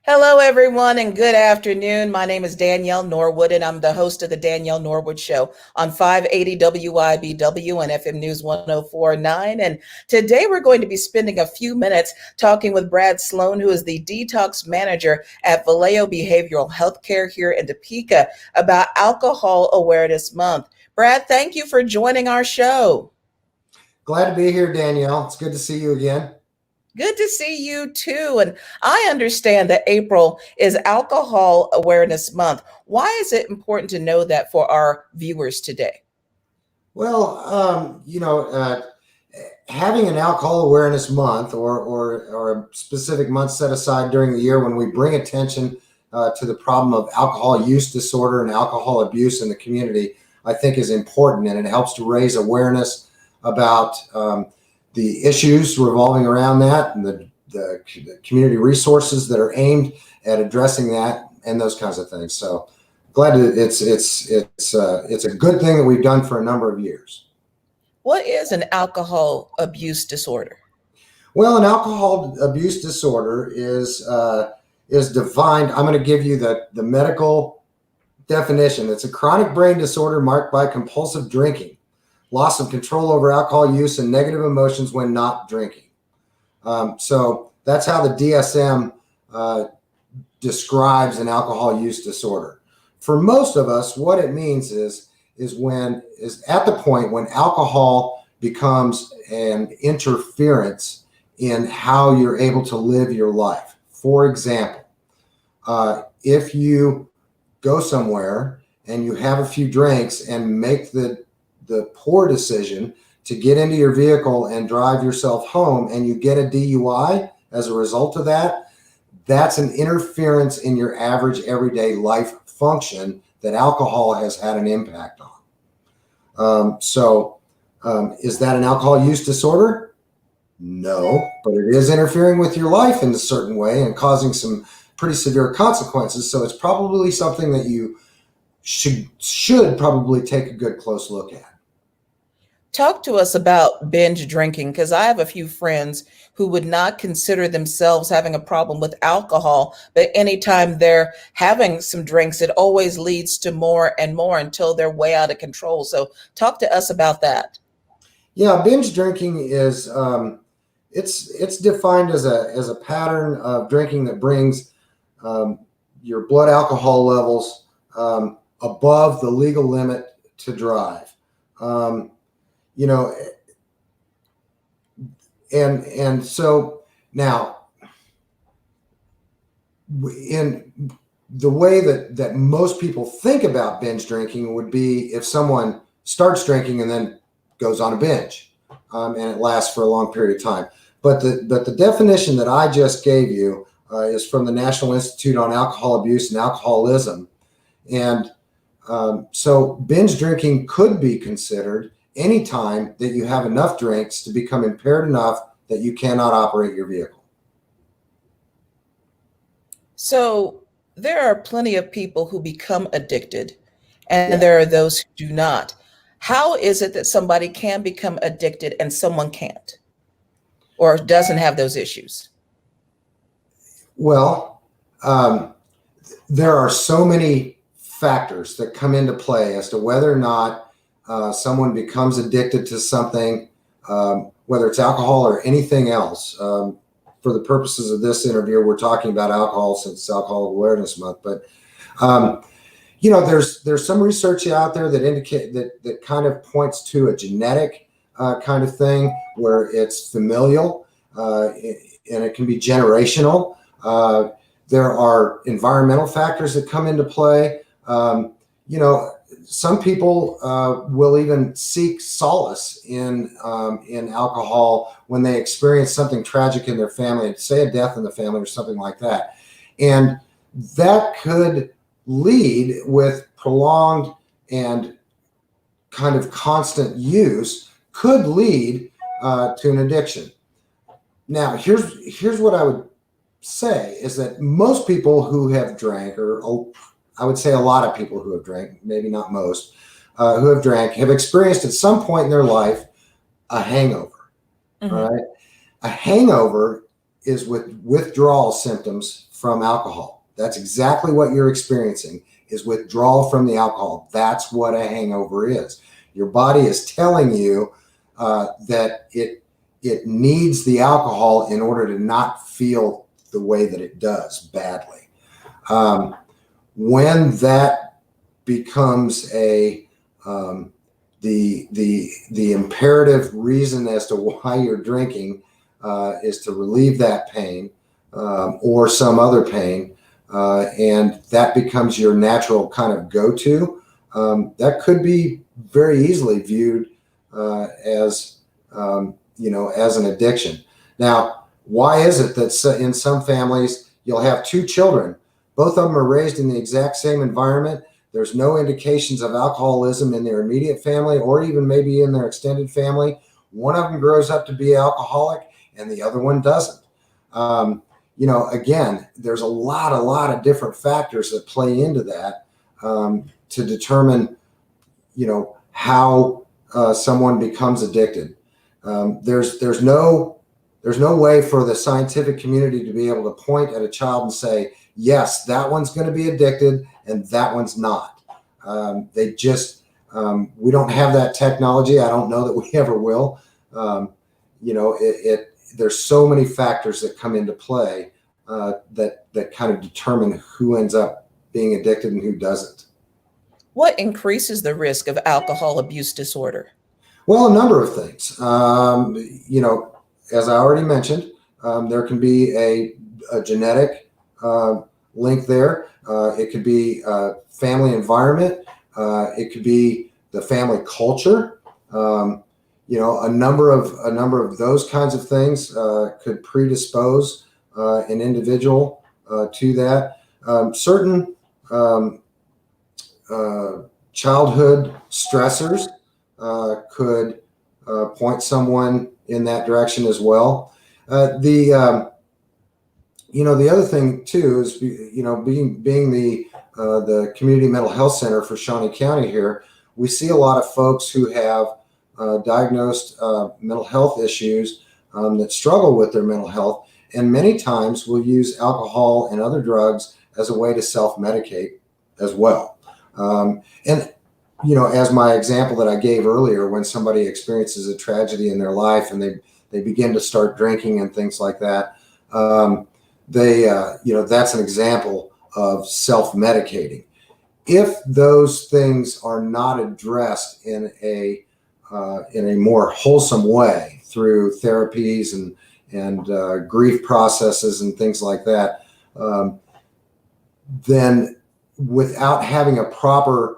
Hello, everyone, and good afternoon. My name is Danielle Norwood, and I'm the host of the Danielle Norwood Show on 580 WIBW and FM News 1049. And today we're going to be spending a few minutes talking with Brad Sloan, who is the Detox Manager at Valeo Behavioral Healthcare here in Topeka, about Alcohol Awareness Month. Brad, thank you for joining our show. Glad to be here, Danielle. It's good to see you again. Good to see you too. And I understand that April is Alcohol Awareness Month. Why is it important to know that for our viewers today? Well, having an Alcohol Awareness Month or a specific month set aside during the year when we bring attention to the problem of alcohol use disorder and alcohol abuse in the community, I think is important, and it helps to raise awareness about the issues revolving around that and the community resources that are aimed at addressing that and those kinds of things. So glad that it's a good thing that we've done for a number of years. What is an alcohol abuse disorder? Well, an alcohol abuse disorder is defined. I'm going to give you the medical definition. It's a chronic brain disorder marked by compulsive drinking, loss of control over alcohol use, and negative emotions when not drinking. So that's how the DSM describes an alcohol use disorder. For most of us, what it means is at the point when alcohol becomes an interference in how you're able to live your life. For example, if you go somewhere and you have a few drinks and make the poor decision to get into your vehicle and drive yourself home and you get a DUI as a result of that, that's an interference in your average everyday life function that alcohol has had an impact on. Is that an alcohol use disorder? No, but it is interfering with your life in a certain way and causing some pretty severe consequences. So it's probably something that you should probably take a good close look at. Talk to us about binge drinking, because I have a few friends who would not consider themselves having a problem with alcohol, but anytime they're having some drinks, it always leads to more and more until they're way out of control. So talk to us about that. Yeah, binge drinking is it's defined as a pattern of drinking that brings your blood alcohol levels above the legal limit to drive. And so now, in the way that most people think about binge drinking would be if someone starts drinking and then goes on a binge, and it lasts for a long period of time. But the definition that I just gave you is from the National Institute on Alcohol Abuse and Alcoholism, and so binge drinking could be considered anytime that you have enough drinks to become impaired enough that you cannot operate your vehicle. So there are plenty of people who become addicted, and there are those who do not. How is it that somebody can become addicted and someone can't, or doesn't have those issues? Well, there are so many factors that come into play as to whether or not someone becomes addicted to something, whether it's alcohol or anything else. For the purposes of this interview, we're talking about alcohol since it's Alcohol Awareness Month. But there's some research out there that indicate that kind of points to a genetic kind of thing where it's familial and it can be generational. There are environmental factors that come into play. Some people will even seek solace in alcohol when they experience something tragic in their family, say a death in the family or something like that. And that could lead, with prolonged and kind of constant use, could lead to an addiction. Now, here's what I would say is that most people who have drank, or I would say a lot of people who have drank, maybe not most, who have drank, have experienced at some point in their life a hangover. Mm-hmm. Right? A hangover is with withdrawal symptoms from alcohol. That's exactly what you're experiencing, is withdrawal from the alcohol. That's what a hangover is. Your body is telling you that it needs the alcohol in order to not feel the way that it does badly. When that becomes the imperative reason as to why you're drinking is to relieve that pain or some other pain, and that becomes your natural kind of go-to, that could be very easily viewed as as an addiction. Now, why is it that in some families you'll have two children, both of them are raised in the exact same environment? There's no indications of alcoholism in their immediate family or even maybe in their extended family. One of them grows up to be alcoholic and the other one doesn't. Again, there's a lot of different factors that play into that to determine, how someone becomes addicted. There's no way for the scientific community to be able to point at a child and say, yes, that one's going to be addicted and that one's not. They just, we don't have that technology. I don't know that we ever will. There's so many factors that come into play that kind of determine who ends up being addicted and who doesn't. What increases the risk of alcohol abuse disorder? Well, a number of things. As I already mentioned, there can be a genetic link there. It could be family environment. It could be the family culture. A number of those kinds of things could predispose an individual to that. Certain childhood stressors could point someone in that direction as well. The other thing too is, being the community mental health center for Shawnee County here, we see a lot of folks who have diagnosed mental health issues that struggle with their mental health, and many times will use alcohol and other drugs as a way to self-medicate as well. As my example that I gave earlier, when somebody experiences a tragedy in their life and they begin to start drinking and things like that, that's an example of self-medicating. If those things are not addressed in a more wholesome way through therapies and grief processes and things like that, then without having a proper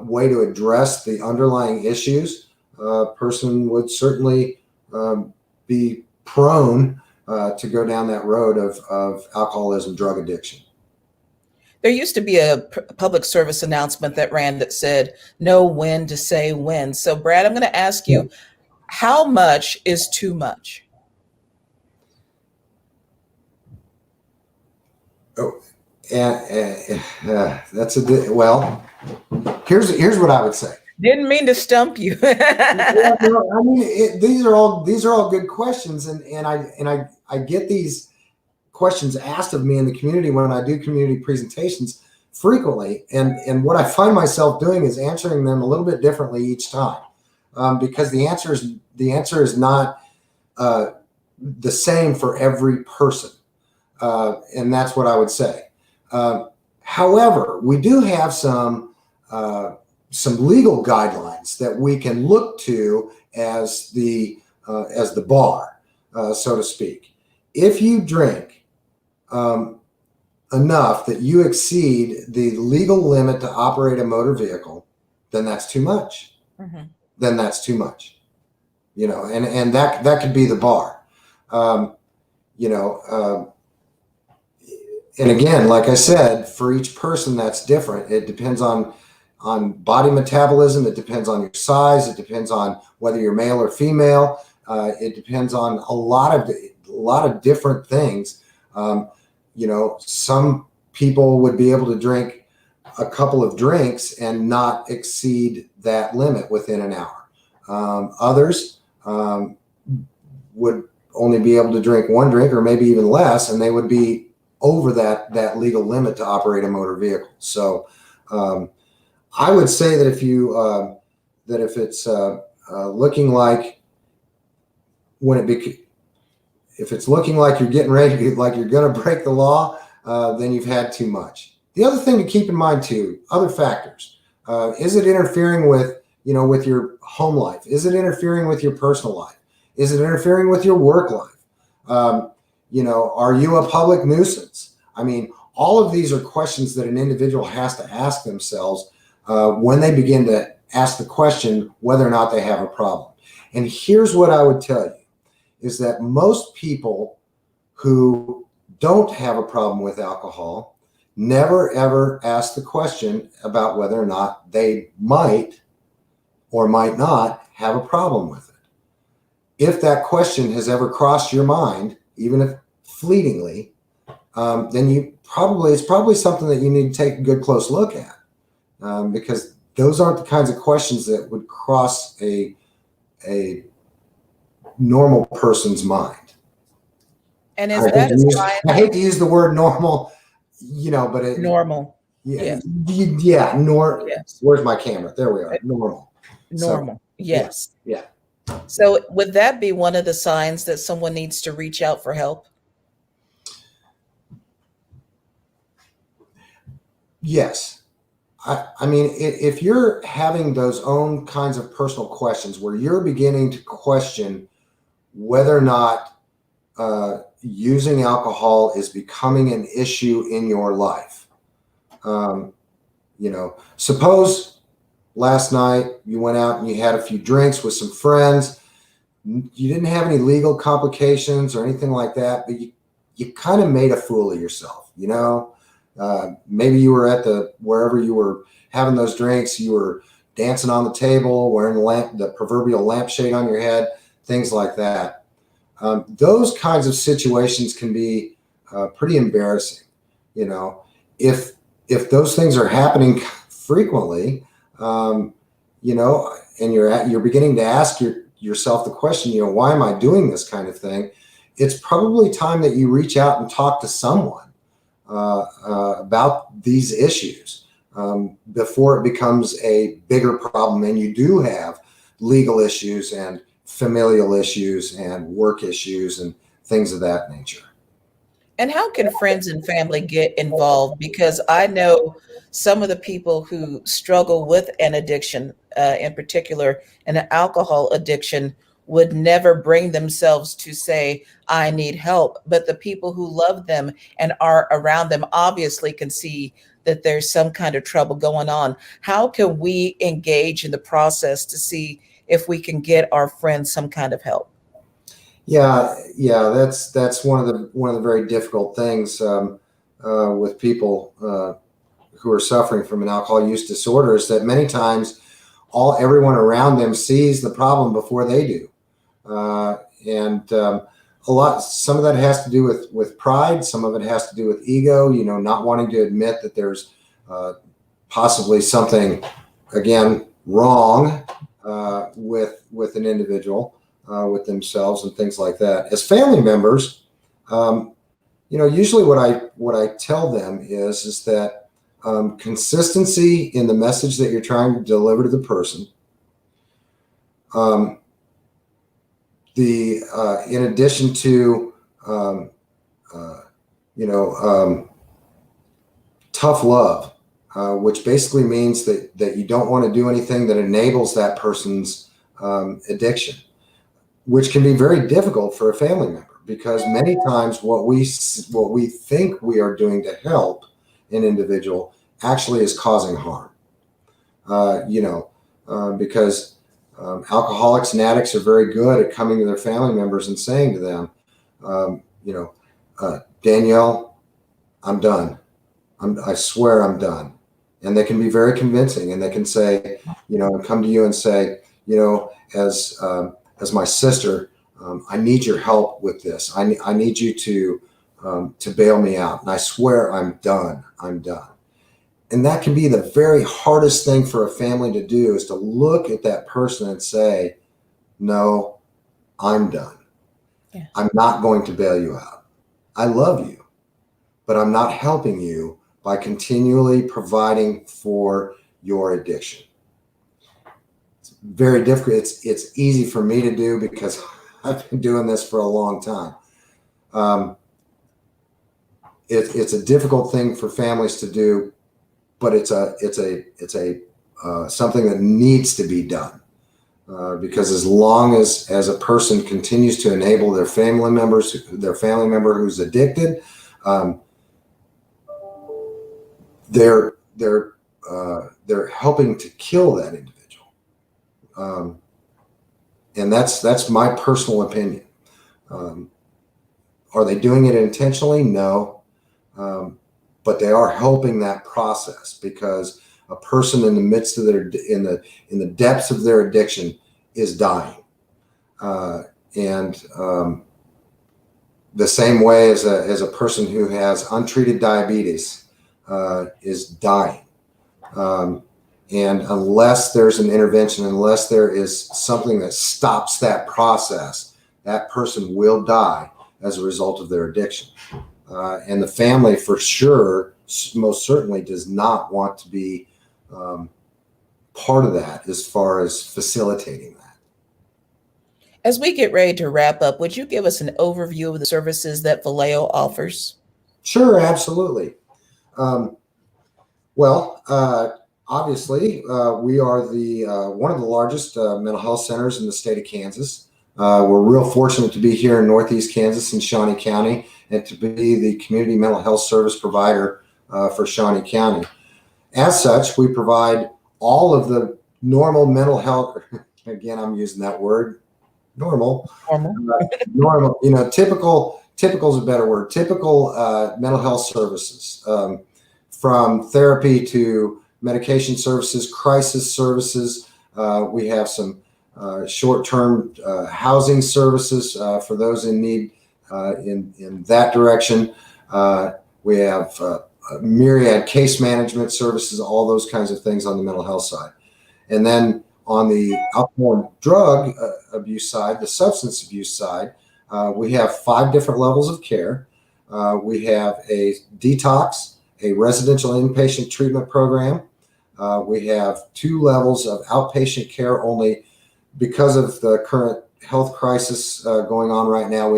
way to address the underlying issues, a person would certainly be prone to go down that road of alcoholism, drug addiction. There used to be a public service announcement that ran that said, know when to say when. So, Brad, I'm going to ask you, how much is too much? Oh, that's well. Here's what I would say. Didn't mean to stump you. These are all good questions, and I get these questions asked of me in the community when I do community presentations frequently, and what I find myself doing is answering them a little bit differently each time, because the answer is not the same for every person, and that's what I would say. However, we do have some legal guidelines that we can look to as the bar, so to speak. If you drink enough that you exceed the legal limit to operate a motor vehicle, then that's too much. Mm-hmm. Then that's too much. And that could be the bar. And again, like I said, for each person that's different. It depends on body metabolism. It depends on your size. It depends on whether you're male or female. It depends on a lot of different things. Some people would be able to drink a couple of drinks and not exceed that limit within an hour. Others would only be able to drink one drink or maybe even less, and they would be over that legal limit to operate a motor vehicle. So I would say that if it's looking like if it's looking like you're getting ready to like you're going to break the law, then you've had too much. The other thing to keep in mind too, other factors, is it interfering with your home life? Is it interfering with your personal life? Is it interfering with your work life? Are you a public nuisance? I mean, all of these are questions that an individual has to ask themselves when they begin to ask the question whether or not they have a problem. And here's what I would tell you, is that most people who don't have a problem with alcohol never, ever ask the question about whether or not they might or might not have a problem with it. If that question has ever crossed your mind, even if fleetingly, then it's probably something that you need to take a good close look at, because those aren't the kinds of questions that would cross a normal person's mind. And is that a sign? I hate to use the word normal, but normal. Yeah. Yes. Yes. Where's my camera? There we are. Normal. Normal. So, yes. Yeah. So would that be one of the signs that someone needs to reach out for help? Yes. I mean, if you're having those own kinds of personal questions where you're beginning to question whether or not using alcohol is becoming an issue in your life, suppose last night you went out and you had a few drinks with some friends. You didn't have any legal complications or anything like that, but you kind of made a fool of yourself, maybe you were at wherever you were having those drinks, you were dancing on the table, wearing the proverbial lampshade on your head, things like that. Those kinds of situations can be pretty embarrassing. If those things are happening frequently, and you're beginning to ask yourself the question, why am I doing this kind of thing? It's probably time that you reach out and talk to someone about these issues before it becomes a bigger problem and you do have legal issues and familial issues and work issues and things of that nature. And how can friends and family get involved? Because I know some of the people who struggle with an addiction, in particular an alcohol addiction, would never bring themselves to say, I need help. But the people who love them and are around them obviously can see that there's some kind of trouble going on. How can we engage in the process to see if we can get our friends some kind of help? Yeah, that's one of the very difficult things with people who are suffering from an alcohol use disorder, is that many times everyone around them sees the problem before they do. Some of that has to do with pride. Some of it has to do with ego, not wanting to admit that there's possibly something, again, wrong with an individual, with themselves and things like that. As family members, usually what I tell them is that consistency in the message that you're trying to deliver to the person, in addition to tough love, which basically means that you don't want to do anything that enables that person's addiction, which can be very difficult for a family member, because many times what we think we are doing to help an individual actually is causing harm. Because alcoholics and addicts are very good at coming to their family members and saying to them, Danielle, I'm done. I swear I'm done. And they can be very convincing, and they can say, and come to you and say, as my sister, I need your help with this. I need you to bail me out. And I swear I'm done. I'm done. And that can be the very hardest thing for a family to do, is to look at that person and say, no, I'm done. Yeah. I'm not going to bail you out. I love you, but I'm not helping you by continually providing for your addiction. It's very difficult. It's easy for me to do because I've been doing this for a long time. It's a difficult thing for families to do, but it's something that needs to be done. Because as long as a person continues to enable their family member who's addicted, they're helping to kill that individual, and that's my personal opinion. Are they doing it intentionally? No, but they are helping that process, because a person in the midst of in the depths of their addiction is dying, and the same way as a person who has untreated diabetes is dying, and unless there's an intervention, unless there is something that stops that process, that person will die as a result of their addiction, and the family, for sure, most certainly does not want to be part of that as far as facilitating that. As we get ready to wrap up, would you give us an overview of the services that Valeo offers? Sure, absolutely. Obviously, we are one of the largest mental health centers in the state of Kansas. We're real fortunate to be here in Northeast Kansas in Shawnee County, and to be the community mental health service provider for Shawnee County. As such, we provide all of the normal mental health, again, I'm using that word, normal, typical is a better word, typical mental health services, from therapy to medication services, crisis services. We have some short-term housing services for those in need in that direction. We have myriad case management services, all those kinds of things on the mental health side. And then on the alcohol and drug abuse side, the substance abuse side, we have 5 different levels of care. We have a detox, a residential inpatient treatment program. We have 2 levels of outpatient care. Only because of the current health crisis going on right now,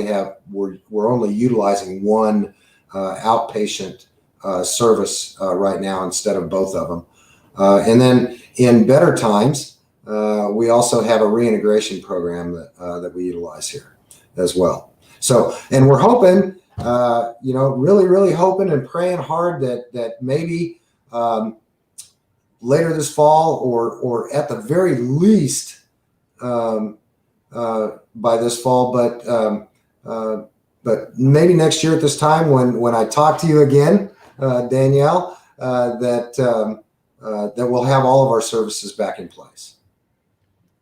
we're only utilizing 1 outpatient service right now instead of both of them. And then in better times, we also have a reintegration program that we utilize here as well. So, and we're hoping, really hoping and praying hard that maybe later this fall, or at the very least by this fall, but maybe next year at this time, when I talk to you again, Danielle, that we'll have all of our services back in place.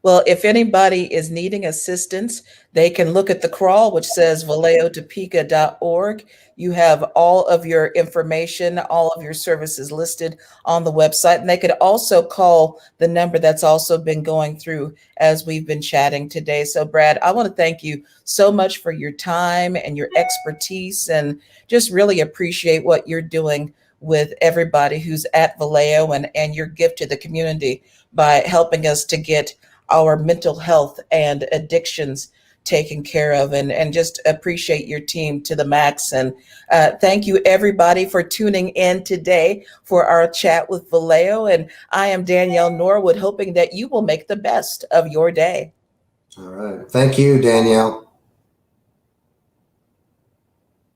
Well, if anybody is needing assistance, they can look at the crawl, which says valeotopeka.org. You have all of your information, all of your services listed on the website. And they could also call the number that's also been going through as we've been chatting today. So, Brad, I want to thank you so much for your time and your expertise, and just really appreciate what you're doing with everybody who's at Valeo, and your gift to the community by helping us to get our mental health and addictions taken care of, and just appreciate your team to the max. And thank you everybody for tuning in today for our chat with Valeo. And I am Danielle Norwood, hoping that you will make the best of your day. All right. Thank you, Danielle.